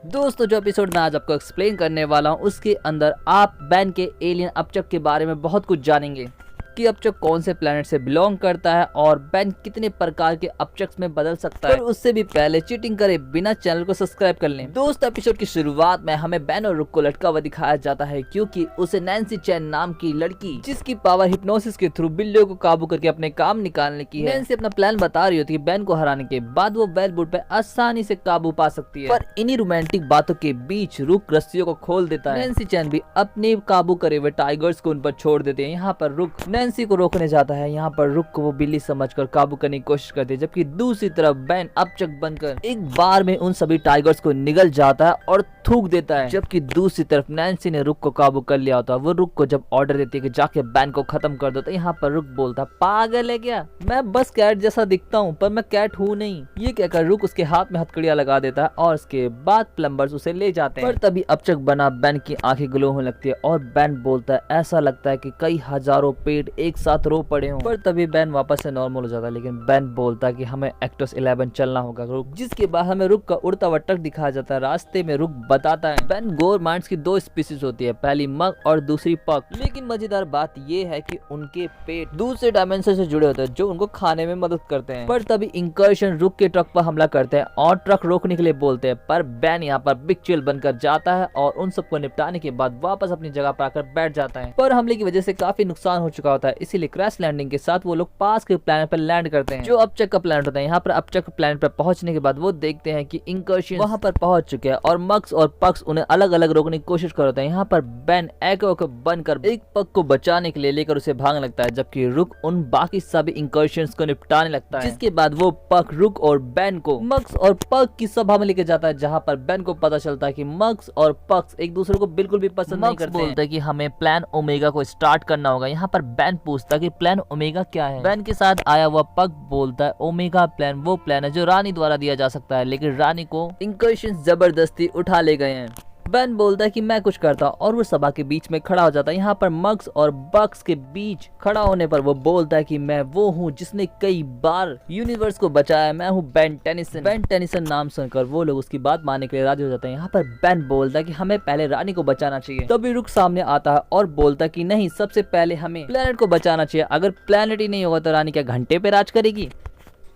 दोस्तों जो एपिसोड मैं आज आपको एक्सप्लेन करने वाला हूँ उसके अंदर आप बैन के एलियन अपचक के बारे में बहुत कुछ जानेंगे कि अपचक कौन से प्लेनेट से बिलोंग करता है और बैन कितने प्रकार के अपचक्स में बदल सकता है। पर उससे भी पहले चीटिंग करे बिना चैनल को सब्सक्राइब कर लें। दोस्त एपिसोड की शुरुआत में हमें बैन और रुक को लटका हुआ दिखाया जाता है क्योंकि उसे नैन्सी चैन नाम की लड़की जिसकी पावर हिप्नोसिस के थ्रू बिल्लियों को काबू करके अपने काम निकालने की है। नैन्सी अपना प्लान बता रही होती है बैन को हराने के बाद वो वेलवुड पे आसानी से काबू पा सकती है। पर इन्हीं रोमांटिक बातों के बीच रुक रस्सियों को खोल देता है। नैन्सी चैन भी अपने काबू करे हुए टाइगर्स को उन पर छोड़ देते हैं। यहाँ पर रुक नैन्सी को रोकने जाता है। यहाँ पर रुक को वो बिल्ली समझकर काबू करने की कोशिश करती है, जबकि दूसरी तरफ बैन अपचक बनकर एक बार में उन सभी टाइगर्स को निगल जाता है और थूक देता है। जबकि दूसरी तरफ नैन्सी ने रुक को काबू कर लिया होता है। वो रुक को जब ऑर्डर देती है कि जाके बैन को खत्म कर दो, तो यहाँ पर रुक बोलता पागल है क्या, मैं बस कैट जैसा दिखता हूँ पर मैं कैट हूँ नहीं। ये कहकर रुक उसके हाथ में हथकड़ियां लगा देता है और उसके बाद प्लम्बर्स उसे ले जाते हैं। पर तभी अपचक बना बैन की आंखें ग्लो होने लगती है और बैन बोलता है ऐसा लगता है कि कई हजारों पेड़ एक साथ रो पड़े हों। पर तभी बैन वापस से नॉर्मल हो जाता है, लेकिन बैन बोलता है कि हमें एक्टोस 11 चलना होगा। रुक जिसके बाद हमें रुक का उड़ता हुआ ट्रक दिखाया जाता है। रास्ते में रुक बताता है बैन गोरमाइट्स की दो स्पीसीज होती है, पहली मग और दूसरी पक। लेकिन मजेदार बात ये है कि उनके पेट दूसरे डायमेंशन से जुड़े होते हैं जो उनको खाने में मदद करते हैं। पर तभी इंकर्शन रुक के ट्रक पर हमला करते हैं और ट्रक रोकने के लिए बोलते हैं, पर बैन यहाँ पर बिग चिल बनकर जाता है और उन सबको निपटाने के बाद वापस अपनी जगह पर आकर बैठ जाता है। पर हमले की वजह से काफी नुकसान हो चुका होता है, इसीलिए क्रैश लैंडिंग के साथ वो लोग पास के प्लेनेट पर लैंड करते हैं जो अपचक का प्लेनेट होता है। यहाँ पर अपचक प्लेनेट पर पहुंचने के बाद वो देखते हैं कि इंकर्शन वहां पर पहुंच चुके हैं और मक्स और पक्स उन्हें अलग अलग रोकने की कोशिश कर रहे हैं। यहाँ पर बैन एको को बनकर एक पक को बचाने के लिए लेकर उसे भागने लगता है, जबकि रुक उन बाकी सभी इंकर्शंस को निपटाने लगता है। जिसके बाद वो पक रुक और बैन को मक्स और पक की सभा में लेके जाता है, जहाँ पर बैन को पता चलता है कि मक्स और पक्स एक दूसरे को बिल्कुल भी पसंद नहीं करते। बोलते हैं कि हमें प्लान ओमेगा को स्टार्ट करना होगा। यहाँ पर बैन पूछता है कि प्लान ओमेगा क्या है। बैन के साथ आया हुआ पक बोलता है ओमेगा प्लान वो प्लान है जो रानी द्वारा दिया जा सकता है, लेकिन रानी को इंकर्शंस जबरदस्ती उठा ले गए हैं। बैन बोलता है कि मैं कुछ करता और वो सभा के बीच में खड़ा हो जाता है। यहाँ पर मग्स और बक्स के बीच खड़ा होने पर वो बोलता है कि मैं वो हूँ जिसने कई बार यूनिवर्स को बचाया, मैं हूँ बैन टेनिसन। बैन टेनिसन नाम सुनकर वो लोग उसकी बात मानने के लिए राजी हो जाते हैं। यहाँ पर बैन बोलता है कि हमें पहले रानी को बचाना चाहिए। तभी रुक सामने आता है और बोलता है कि नहीं, सबसे पहले हमें प्लेनेट को बचाना चाहिए। अगर प्लेनेट ही नहीं होगा तो रानी क्या घंटे पे राज करेगी।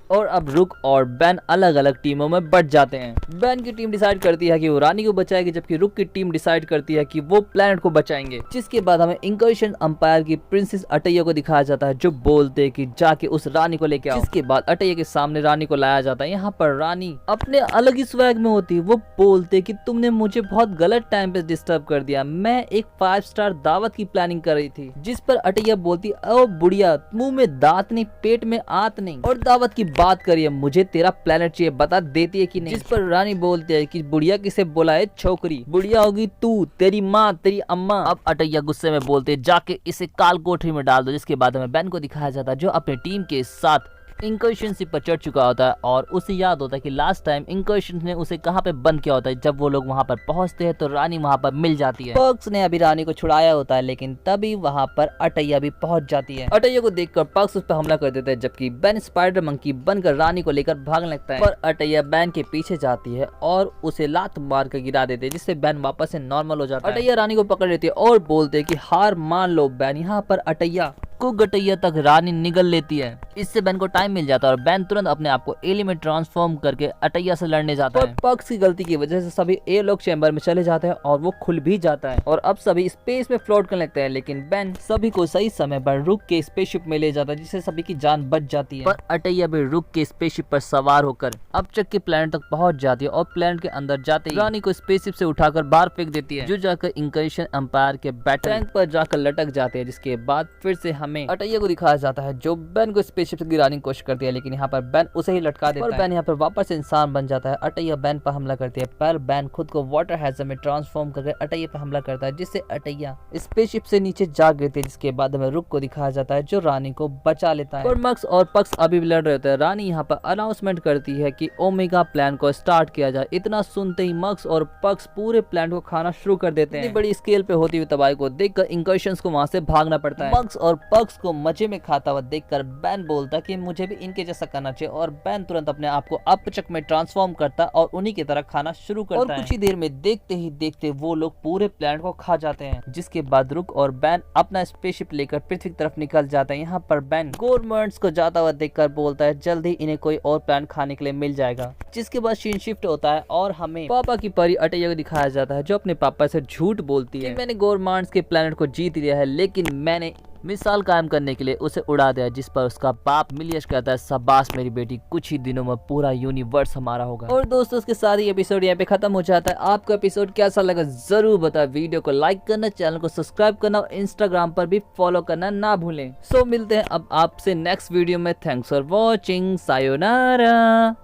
और अब रुक और बैन अलग अलग टीमों में बट जाते हैं। बैन की टीम डिसाइड करती है कि वो रानी को बचाएगी, जबकि रुक की टीम डिसाइड करती है कि वो प्लेनेट को बचाएंगे। जिसके बाद हमें इंकर्शन अंपायर की प्रिंसेस अटैया को दिखाया जाता है जो बोलते हैं कि जाके उस रानी को लेके आओ। जिसके बाद अटैया के सामने रानी को लाया जाता है। यहाँ पर रानी अपने अलग ही स्वैग में होती है। वो बोलते कि तुमने मुझे बहुत गलत टाइम पे डिस्टर्ब कर दिया, मैं एक 5 स्टार दावत की प्लानिंग कर रही थी। जिस पर अटैया बोलती ओ बुढ़िया, मुंह में दांत नहीं पेट में आत नहीं, और दावत की बात करिए, मुझे तेरा प्लेनेट चाहिए, बता देती है कि नहीं। जिस पर रानी बोलती है कि बुढ़िया किसे बोला है छोकरी, बुढ़िया होगी तू, तेरी माँ, तेरी अम्मा। अब अटैया गुस्से में बोलते जाके इसे काल कोठरी में डाल दो। जिसके बाद हमें बैन को दिखाया जाता है जो अपनी टीम के साथ इंकर्शन शिप पर चढ़ चुका होता है और उसे याद होता है कि लास्ट टाइम इंकर्शन ने उसे कहाँ पे बंद किया होता है। जब वो लोग वहाँ पर पहुँचते हैं तो रानी वहाँ पर मिल जाती है। पक्स ने अभी रानी को छुड़ाया होता है, लेकिन तभी वहाँ पर अटैया भी पहुँच जाती है। अटैया को देखकर पक्स उस पर हमला कर देता है, जबकि बैन स्पाइडर मंकी बनकर रानी को लेकर भागने लगता है। पर अटैया बैन के पीछे जाती है और उसे लात मार कर गिरा देते हैं, जिससे बैन वापस से नॉर्मल हो जाता है। अटैया रानी को पकड़ लेती है और बोलते है कि हार मान लो बैन। यहाँ पर अटैया को गटैया तक रानी निगल लेती है। इससे बैन को टाइम मिल जाता है और बैन तुरंत अपने आप को एली में ट्रांसफॉर्म करके अटैया से लड़ने जाता है। पक्स की गलती की वजह से सभी एयरलॉक चैम्बर में चले जाते हैं और वो खुल भी जाता है और अब सभी स्पेस में फ्लोट करने लगते हैं। लेकिन बैन सभी को सही समय पर रुक के स्पेसशिप में ले जाता है, जिससे सभी की जान बच जाती है। पर अटैया भी रुक के स्पेसशिप पर सवार होकर अपचक के प्लेनेट तक पहुंच जाती है और प्लेनेट के अंदर जाते ही रानी को स्पेसशिप से उठाकर बाहर फेंक देती है, जो जाकर इंकर्शन अंपायर के बैटल टैंक पर जाकर लटक जाते हैं। जिसके बाद फिर से हमें अटैया को दिखाया जाता है जो बैन को स्पेसशिप से गिराने की कोशिश करती है, लेकिन यहाँ पर बैन उसे ही लटका देता है और बैन यहाँ पर वापस इंसान बन जाता है। अटैया बैन पर हमला करती है, पर बैन खुद को वाटर हैजर में ट्रांसफॉर्म करके अटैया पर हमला करता है, जिससे अटैया स्पेसशिप से नीचे जा गिरती है। जिसके बाद हमें रुक को दिखाया जाता है जो रानी को बचा लेता है। और मक्स और पक्स अभी भी लड़ रहे होते हैं। रानी यहाँ पर अनाउंसमेंट करती है कि ओमेगा प्लान को स्टार्ट किया जाए। इतना सुनते ही मक्स और पक्स पूरे प्लान को खाना शुरू कर देते हैं। इतनी बड़ी स्केल पे होती हुई तबाही को देखकर इंकर्शंस को वहां से भागना पड़ता है। मक्स और पक्स हग्स को मजे में खाता हुआ देखकर बैन बोलता कि मुझे भी इनके जैसा करना चाहिए और बैन तुरंत अपने आप को अपचक में ट्रांसफॉर्म करता और उन्हीं की तरह खाना शुरू करता है। और कुछ ही देर में देखते ही देखते वो लोग पूरे प्लेनेट को खा जाते हैं, जिसके बाद रुक और बैन अपना स्पेसशिप लेकर पृथ्वी की तरफ निकल जाता है। यहाँ पर बैन गोरमर्ट्स को जाता हुआ देखकर बोलता है जल्द ही इन्हें कोई और प्लान खाने के लिए मिल जाएगा। जिसके बाद सीन शिफ्ट होता है और हमें पापा की परी अटेया को दिखाया जाता है, जो अपने पापा से झूठ बोलती है कि मैंने गोरमर्ट्स के प्लेनेट को जीत लिया है, लेकिन मैंने मिसाल कायम करने के लिए उसे उड़ा दिया। जिस पर उसका बाप मिलियश कहता है शाबाश मेरी बेटी, कुछ ही दिनों में पूरा यूनिवर्स हमारा होगा। और दोस्तों इसके साथ ही एपिसोड यहाँ पे खत्म हो जाता है। आपको एपिसोड कैसा लगा जरूर बताएं। वीडियो को लाइक करना, चैनल को सब्सक्राइब करना और इंस्टाग्राम पर भी फॉलो करना ना भूलें। सो मिलते हैं अब आपसे नेक्स्ट वीडियो में। Thanks for watching, sayonara.